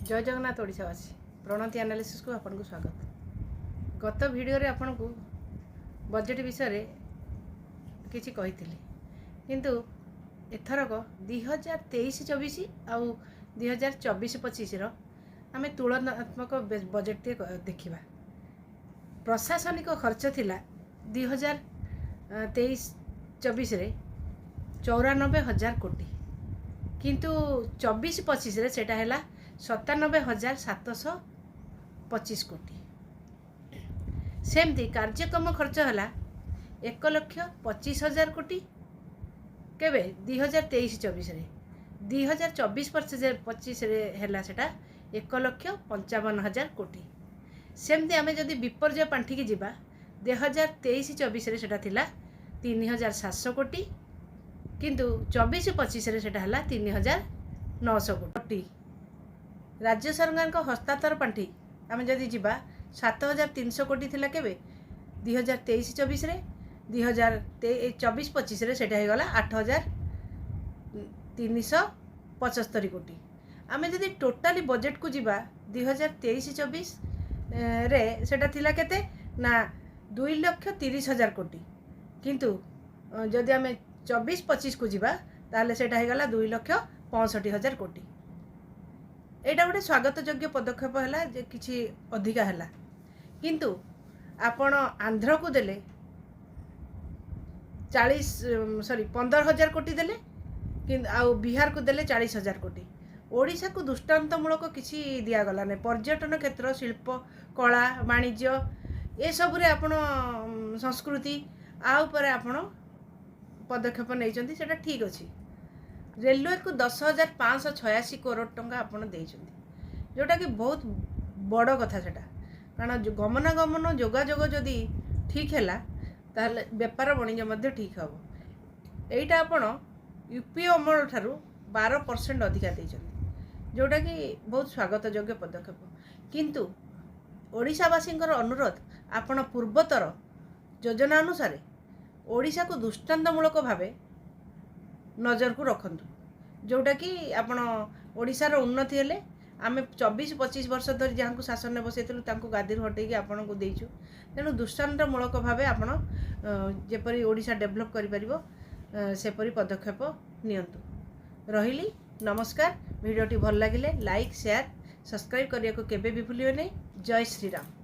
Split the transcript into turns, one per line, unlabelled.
जय जगन्नाथ ओडिशावासी प्रणति एनालिसिस को आपन को स्वागत। गत वीडियो रे आपन को बजेट विषय किछि कहिथिली किंतु एथरक 2023-24 आउ 2024-25 रो आमे तुलनात्मक बजेट देखिबा। प्रशासनिक खर्च थिला 2023-24 रे 94,000 कोटी किंतु 24-25 रे सेटा हैला 97,725 कोटी। सेमती कार्यक्रम खर्च है 1,25,000 कोटी केवे 2023-24 रे 2024-25 रे हैला सेटा 1,55,000 कोटी। सेमती आमे जदि विपर्जय पांठी की जिबा 2023-24 रे सेटा थिला 3,700 कोटी किंतु 24-25 रे सेटा हैला 3,900 कोटी। राज्य सरकार को हस्तांतर पांठी आम जदि जीवा 7,300 कोटी थिला केबे 2023-24 रे 2024-25 रे सेटा हो गला 8,375 कोटी। आम जदि टोटाली बजेट को जीवा 2023-24 रे सेटा थिला केते ना 2,30,000 कोटी किंतु जदि आम 24-25 को जीवा ताले सेटा हो गला 2,65,000 कोटी। एटा गोटे स्वागत योग्य पदक्षेप है जे किछि अधिका है किंतु आपण आंध्र को देले 15,000 कोटी देले किंतु आउ बिहार को देले 40,000 कोटी। ओडिशा को दृष्टांतमूलक किछि दिया गला ने पर्यटन क्षेत्र शिल्प कला वाणिज्य ए सब रे आपण संस्कृति आ ऊपर आपण पदक्षेप नहीं सेटा ठीक अच्छी। रेलवे को 10,586 करोड़ टंका आपड़ देइछन्ति जोटा कि बहुत बड़ कथा सेटा कारण गमनागमन जोगाजोग जदि ठीक है ताहले व्यापार वाणिज्य ठीक हम यहीटा आपण यूपीए अमल ठारू 12% अधिका देइछन्ति जोटा कि बहुत स्वागत योग्य पदक्षेप। किंतु ओडिशावासींकर अनुरोध आपण पूर्वतर योजना अनुसार ओडिशा को दृष्टांतमूलक भावे नजर को रखंतु जोटा कि आपण ओडिशार उन्नति हेले आमे 24-25 वर्ष धरी जहाँ को शासन में बसैलु गादी हटेकी आपण को देइछु तेणु दृष्टांतमूलक भावे आपण जेपरी ओडिशा डेभलप करि परिबो सेपरी पदक्षेप नियंतु। रहिली नमस्कार। वीडियोटी भल लागिले लाइक शेयर सब्सक्राइब करिया को केबे भी भूलियो नै। जय श्री राम।